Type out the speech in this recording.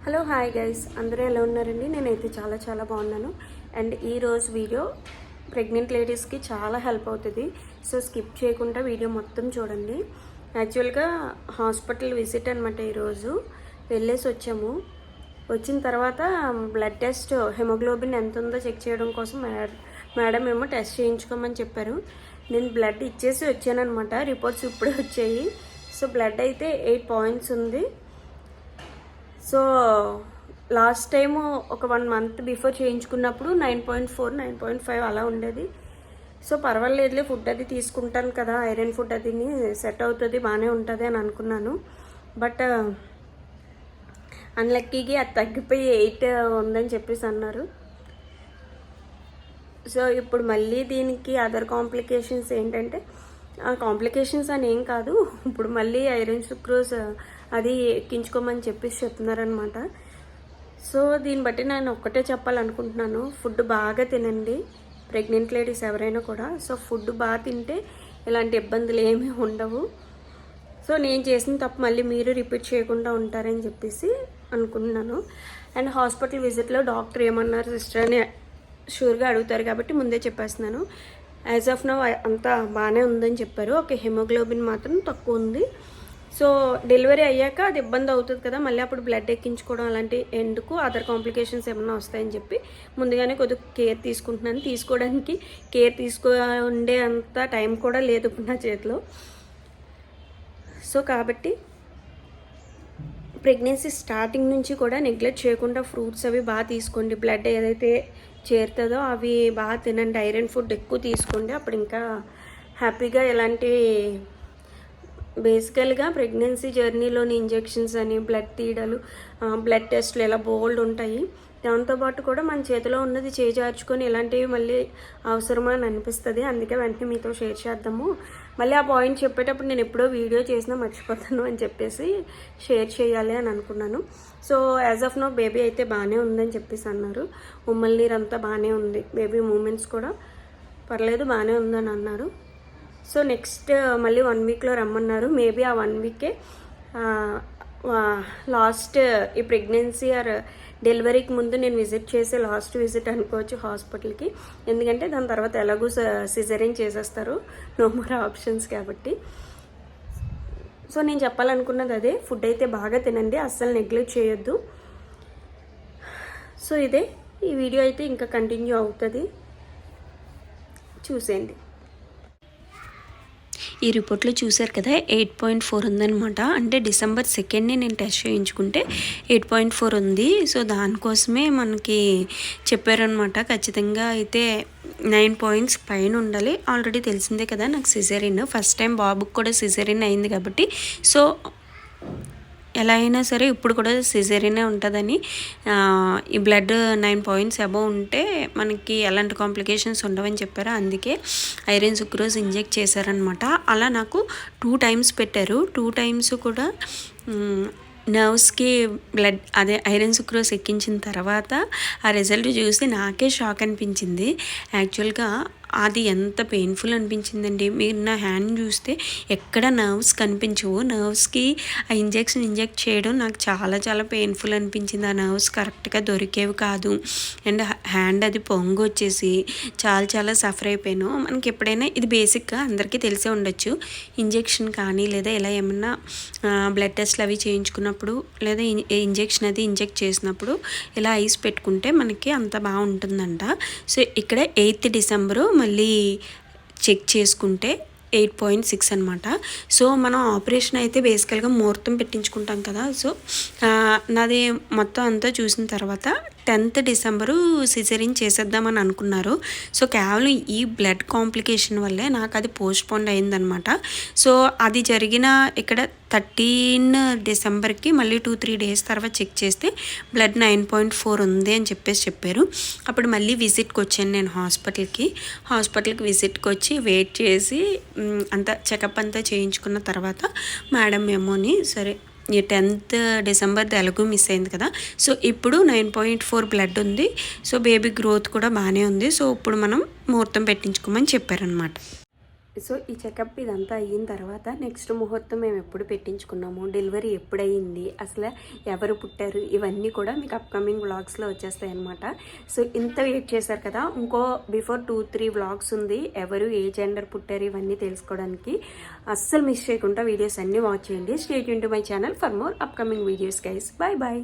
Hello hi guys, అందరూ ఎలా ఉన్నారండి? నేనైతే చాలా బాగున్నాను. అండ్ ఈరోజు వీడియో ప్రెగ్నెంట్ లేడీస్కి చాలా హెల్ప్ అవుతుంది. సో స్కిప్ చేయకుండా వీడియో మొత్తం చూడండి. యాక్చువల్గా హాస్పిటల్ విజిట్ అనమాట. ఈరోజు వెళ్ళేసి వచ్చాము. వచ్చిన తర్వాత బ్లడ్ టెస్ట్, హెమోగ్లోబిన్ ఎంత ఉందో చెక్ చేయడం కోసం మేడం ఏమో టెస్ట్ చేయించుకోమని చెప్పారు. నేను బ్లడ్ ఇచ్చేసి వచ్చానమాట. రిపోర్ట్స్ ఇప్పుడే వచ్చాయి. సో బ్లడ్ అయితే 8 పాయింట్స్ ఉంది. సో లాస్ట్ టైము ఒక 1 మంత్ బిఫోర్ చేయించుకున్నప్పుడు 9.4, 9.5 అలా ఉండేది. సో పర్వాలేదులే, ఫుడ్ అది తీసుకుంటాను కదా, ఐరన్ ఫుడ్ అది సెట్ అవుతుంది, బాగానే ఉంటుంది అని అనుకున్నాను. బట్ అన్లక్కీగా అది తగ్గిపోయి 8 ఉందని చెప్పేసి అన్నారు. సో ఇప్పుడు మళ్ళీ దీనికి అదర్ కాంప్లికేషన్స్ ఏంటంటే, కాంప్లికేషన్స్ అని ఏం కాదు, ఇప్పుడు మళ్ళీ ఐరన్ సుక్రోజ్ అది ఎక్కించుకోమని చెప్పేసి చెప్తున్నారనమాట. సో దీన్ని బట్టి నేను ఒక్కటే చెప్పాలనుకుంటున్నాను, ఫుడ్ బాగా తినండి ప్రెగ్నెంట్ లేడీస్ ఎవరైనా కూడా. సో ఫుడ్ బాగా తింటే ఇలాంటి ఇబ్బందులు ఏమీ ఉండవు. సో నేను చేసిన తప్పు మళ్ళీ మీరు రిపీట్ చేయకుండా ఉంటారని చెప్పేసి అనుకుంటున్నాను. అండ్ హాస్పిటల్ విజిట్లో డాక్టర్ ఏమన్నారు సిస్టర్ అని షూర్గా అడుగుతారు కాబట్టి ముందే చెప్పేస్తున్నాను. యాజ్ ఆఫ్ నౌ అంతా బాగానే ఉందని చెప్పారు. ఓకే, హెమోగ్లోబిన్ మాత్రం తక్కువ ఉంది. సో డెలివరీ అయ్యాక అది ఇబ్బంది అవుతుంది కదా, మళ్ళీ అప్పుడు బ్లడ్ ఎక్కించుకోవడం అలాంటి ఎందుకు, అదర్ కాంప్లికేషన్స్ ఏమన్నా వస్తాయని చెప్పి ముందుగానే కొద్దిగా కేర్ తీసుకుంటున్నాను. తీసుకోవడానికి కేర్ ఉండే అంత టైం కూడా లేదు ఇప్పుడు నా చేతిలో. సో కాబట్టి ప్రెగ్నెన్సీ స్టార్టింగ్ నుంచి కూడా నెగ్లెక్ట్ చేయకుండా ఫ్రూట్స్ అవి బాగా తీసుకోండి. బ్లడ్ ఏదైతే చేరుతుందో అవి బాగా తినండి. ఐరన్ ఫుడ్ ఎక్కువ తీసుకోండి. అప్పుడు ఇంకా హ్యాపీగా ఎలాంటి బేసికల్గా ప్రెగ్నెన్సీ జర్నీలోని ఇంజెక్షన్స్ అని, బ్లడ్ తీయడాలు, బ్లడ్ టెస్ట్లు ఇలా బోల్డ్ ఉంటాయి. దాంతోపాటు కూడా మన చేతిలో ఉన్నది చేజార్చుకొని ఇలాంటివి మళ్ళీ అవసరమా అని అనిపిస్తుంది. అందుకే వెంటనే మీతో షేర్ చేద్దాము. మళ్ళీ ఆ పాయింట్ చెప్పేటప్పుడు నేను ఎప్పుడో వీడియో చేసినా మర్చిపోతాను అని చెప్పేసి షేర్ చేయాలి అని అనుకున్నాను. So as of now baby అయితే బాగానే ఉందని చెప్పేసి అన్నారు. ఉమ్మల నీరు అంతా బాగానే ఉంది, బేబీ మూమెంట్స్ కూడా పర్లేదు బాగానే ఉందని అన్నారు. సో నెక్స్ట్ మళ్ళీ 1 వీక్లో రమ్మన్నారు. మేబీ ఆ 1 వీకే లాస్ట్ ఈ ప్రెగ్నెన్సీ ఆర్ డెలివరీకి ముందు నేను విజిట్ చేసే లాస్ట్ విజిట్ అనుకోవచ్చు హాస్పిటల్కి. ఎందుకంటే దాని తర్వాత ఎలాగూ సిజరీన్ చేసేస్తారు, నో మోర్ ఆప్షన్స్ కాబట్టి. సో నేను చెప్పాలనుకున్నది అదే, ఫుడ్ అయితే బాగా తినండి, అస్సలు నెగ్లెక్ట్ చేయొద్దు. సో ఇదే ఈ వీడియో అయితే ఇంకా కంటిన్యూ అవుతుంది, చూసేయండి. ఈ రిపోర్ట్లో చూశారు కదా, 8.4 ఉందనమాట. అంటే December 2 నేను టెస్ట్ చేయించుకుంటే 8.4 ఉంది. సో దానికోసమే మనకి చెప్పారనమాట. ఖచ్చితంగా అయితే 9 పాయింట్స్ పైన ఉండాలి. ఆల్రెడీ తెలిసిందే కదా నాకు సిజరీన్, ఫస్ట్ టైం బాబుకి కూడా సిజరీన్ అయింది కాబట్టి సో ఎలా అయినా సరే ఇప్పుడు కూడా సిజరీనే ఉంటుందని, ఈ బ్లడ్ 9 పాయింట్స్ అబవ్ ఉంటే మనకి ఎలాంటి కాంప్లికేషన్స్ ఉండవని చెప్పారు. అందుకే ఐరన్ సుక్రోజ్ ఇంజెక్ట్ చేశారనమాట. అలా నాకు 2 టైమ్స్ పెట్టారు. 2 టైమ్స్ కూడా నర్వ్స్కి బ్లడ్ అదే ఐరన్ సుక్రోజ్ ఎక్కించిన తర్వాత ఆ రిజల్ట్ చూసి నాకే షాక్ అనిపించింది. యాక్చువల్గా అది ఎంత పెయిన్ఫుల్ అనిపించిందండి. మీరు నా హ్యాండ్ చూస్తే ఎక్కడ నర్వ్స్ కనిపించవు. నర్వ్స్కి ఆ ఇంజెక్ట్ చేయడం నాకు చాలా పెయిన్ఫుల్ అనిపించింది. ఆ నర్వ్స్ కరెక్ట్గా దొరికేవి కాదు. అండ్ హ్యాండ్ అది పొంగు వచ్చేసి చాలా సఫర్ అయిపోయాను. మనకి ఎప్పుడైనా ఇది బేసిక్గా అందరికీ తెలిసే ఉండొచ్చు. ఇంజెక్షన్ కానీ లేదా ఇలా ఏమన్నా బ్లడ్ టెస్ట్లు అవి చేయించుకున్నప్పుడు లేదా ఇంజెక్షన్ అది ఇంజెక్ట్ చేసినప్పుడు ఇలా ఐస్ పెట్టుకుంటే మనకి అంత బాగుంటుందంట. సో ఇక్కడ 8th December మళ్ళీ చెక్ చేసుకుంటే 8.6 అనమాట. సో మనం ఆపరేషన్ అయితే బేసికల్గా ముహూర్తం పెట్టించుకుంటాం కదా. సో నాది మొత్తం అంతా చూసిన తర్వాత 10th December సిజరీన్ చేసేద్దామని అనుకున్నారు. సో కేవలం ఈ బ్లడ్ కాంప్లికేషన్ వల్లే నాకు అది పోస్ట్పోన్ అయిందనమాట. సో అది జరిగిన ఇక్కడ 13 Decemberకి మళ్ళీ 2-3 days తర్వాత చెక్ చేస్తే బ్లడ్ 9.4 ఉంది అని చెప్పారు. అప్పుడు మళ్ళీ విజిట్కి వచ్చాను నేను హాస్పిటల్కి విజిట్కి వచ్చి వెయిట్ చేసి అంతా చెకప్ అంతా చేయించుకున్న తర్వాత మేడం ఏమోని సరే ఈ 10th December ఎలాగూ మిస్ అయింది కదా, సో ఇప్పుడు 9.4 బ్లడ్ ఉంది. సో బేబీ గ్రోత్ కూడా బాగానే ఉంది. సో ఇప్పుడు మనం ముహూర్తం పెట్టించుకోమని చెప్పారనమాట. సో ఈ చెకప్ ఇదంతా అయిన తర్వాత నెక్స్ట్ ముహూర్తం మేము ఎప్పుడు పెట్టించుకున్నాము, డెలివరీ ఎప్పుడయింది, అసలు ఎవరు పుట్టారు, ఇవన్నీ కూడా మీకు అప్కమింగ్ వ్లాగ్స్లో వచ్చేస్తాయి అనమాట. సో ఇంత వెయిట్ చేశారు కదా, ఇంకో బిఫోర్ 2-3 వ్లాగ్స్ ఉంది ఎవరు ఏ జెండర్ పుట్టారు ఇవన్నీ తెలుసుకోవడానికి. అస్సలు మిస్ చేయకుండా వీడియోస్ అన్నీ వాచ్ చేయండి. Stay tune to my channel for more upcoming videos guys. Bye bye.